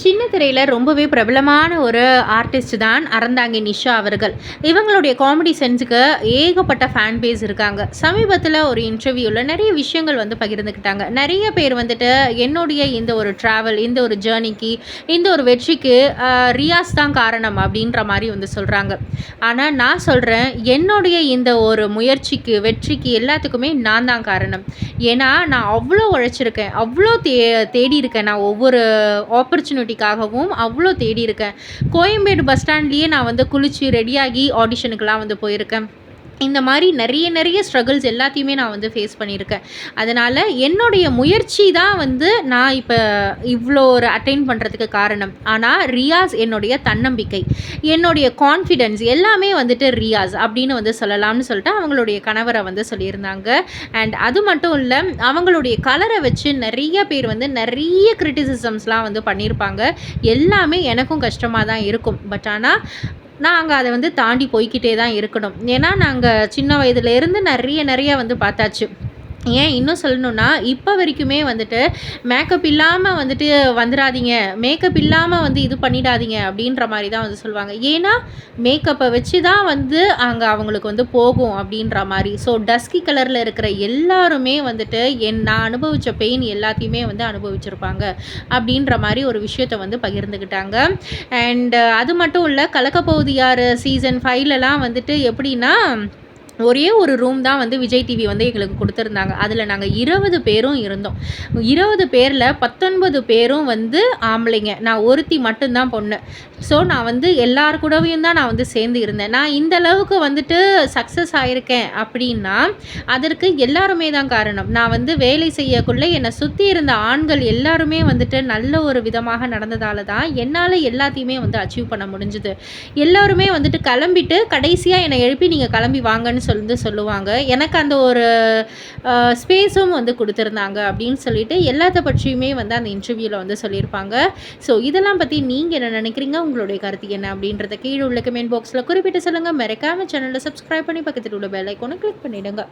சின்ன திரையில ரொம்பவே பிரபலமான ஒரு ஆர்டிஸ்ட் தான் அறந்தாங்கி நிஷா அவர்கள். இவங்களுடைய காமெடி சென்ஸுக்கு ஏகப்பட்ட ஃபேன் பேஸ் இருக்காங்க. சமீபத்தில ஒரு இன்டர்வியூல நெறைய விஷயங்கள் வந்து பகிர்ந்துக்கிட்டாங்க. நெறைய பேர் வந்துட்டு என்னுடைய இந்த ஒரு ட்ராவல், இந்த ஒரு ஜர்னிக்கு, இந்த ஒரு வெற்றிக்கு ரியாஸ் தான் காரணம் அப்படின்ற மாரி வந்து சொல்றாங்க. ஆனா நான் சொல்றேன், என்னுடைய இந்த ஒரு முயற்சிக்கு, வெற்றிக்கு எல்லாத்துக்குமே நான் தான் காரணம். ஏன்னா நான் அவ்ளோ உழைச்சிருக்கேன். அவ்ளோ தேடி இருக்கேன். நான் ஒவ்வொரு ஆப்பர்ச்சுனிட்டிக்காகவும் அவ்வளோ தேடி இருக்கேன். கோயம்பேடு பஸ் ஸ்டாண்ட்லேயே நான் வந்து குளிச்சு ரெடியாகி ஆடிஷனுக்கெலாம் வந்து போயிருக்கேன். இந்த மாதிரி நிறைய ஸ்ட்ரகிள்ஸ் எல்லாத்தையுமே நான் வந்து ஃபேஸ் பண்ணியிருக்கேன். அதனால் என்னுடைய முயற்சி தான் வந்து நான் இப்போ இவ்வளோ ஒரு அட்டைன் பண்ணுறதுக்கு காரணம். ஆனால் ரியாஸ் என்னுடைய தன்னம்பிக்கை, என்னுடைய கான்ஃபிடென்ஸ் எல்லாமே வந்துட்டு ரியாஸ் அப்படின்னு வந்து சொல்லலாம்னு சொல்லிட்டு அவங்களுடைய கணவரை வந்து சொல்லியிருந்தாங்க. அண்ட் அது மட்டும் இல்லை, அவங்களுடைய கலரை வச்சு நிறைய பேர் வந்து நிறைய கிரிட்டிசிசம்ஸ்லாம் வந்து பண்ணியிருப்பாங்க. எல்லாமே எனக்கும் கஷ்டமாக தான் இருக்கும். பட் ஆனால் நாங்கள் அதை வந்து தாண்டி போய்க்கிட்டே தான் இருக்கணும். ஏன்னா நாங்கள் சின்ன வயதுலேருந்து நிறைய வந்து பார்த்தாச்சு. ஏன் இன்னும் சொல்லணுன்னா, இப்போ வரைக்குமே வந்துட்டு மேக்கப் இல்லாமல் வந்துட்டு வந்துடாதீங்க, மேக்கப் இல்லாமல் வந்து இது பண்ணிடாதீங்க அப்படின்ற மாதிரி தான் வந்து சொல்லுவாங்க. ஏன்னா மேக்கப்பை வச்சு தான் வந்து அங்கே அவங்களுக்கு வந்து போகும் அப்படின்ற மாதிரி. ஸோ டஸ்கி கலரில் இருக்கிற எல்லாருமே வந்துட்டு நான் அனுபவித்த பெயின் எல்லாத்தையுமே வந்து அனுபவிச்சிருப்பாங்க அப்படின்ற மாதிரி ஒரு விஷயத்தை வந்து பகிர்ந்துக்கிட்டாங்க. அண்டு அது மட்டும் இல்லை, கலக்கப்போவது யார் சீசன் 5லலாம் வந்துட்டு எப்படின்னா, ஒரே ஒரு ரூம் தான் வந்து விஜய் டிவி வந்து எங்களுக்கு கொடுத்துருந்தாங்க. அதில் நாங்கள் 20 பேரும் இருந்தோம். 20 பேரில் 19 பேரும் வந்து ஆம்பளைங்க, நான் ஒருத்தி மட்டும்தான் பொண்ணு. ஸோ நான் வந்து எல்லார் கூடவையும் தான் நான் வந்து சேர்ந்து இருந்தேன். நான் இந்த அளவுக்கு வந்துட்டு சக்ஸஸ் ஆகியிருக்கேன் அப்படின்னா அதற்கு எல்லாருமே தான் காரணம். நான் வந்து வேலை செய்யக்குள்ளே என்னை சுற்றி இருந்த ஆண்கள் எல்லாருமே வந்துட்டு நல்ல ஒரு விதமாக நடந்ததால் தான் என்னால் எல்லாத்தையுமே வந்து அச்சீவ் பண்ண முடிஞ்சுது. எல்லோருமே வந்துட்டு கிளம்பிட்டு கடைசியாக என்னை எழுப்பி நீங்கள் கிளம்பி வாங்கன்னு சொல்லுவாங்க. எனக்கு அந்த ஒரு ஸ்பேஸும் வந்து கொடுத்துருந்தாங்க அப்படின்னு சொல்லிட்டு எல்லாத்த பற்றியுமே வந்து அந்த இன்டர்வியூவில் வந்து சொல்லியிருப்பாங்க. ஸோ இதெல்லாம் பற்றி நீங்கள் என்ன நினைக்கிறீங்க, உங்களுடைய கருத்து என்ன அப்படின்றத கீழே உள்ள கமெண்ட் பாக்ஸில் குறிப்பிட்டு சொல்லுங்கள். மறக்காம சேனலை சப்ஸ்கிரைப் பண்ணி பக்கத்தில் உள்ள பெல் ஐக்கானை கிளிக் பண்ணிவிடுங்க.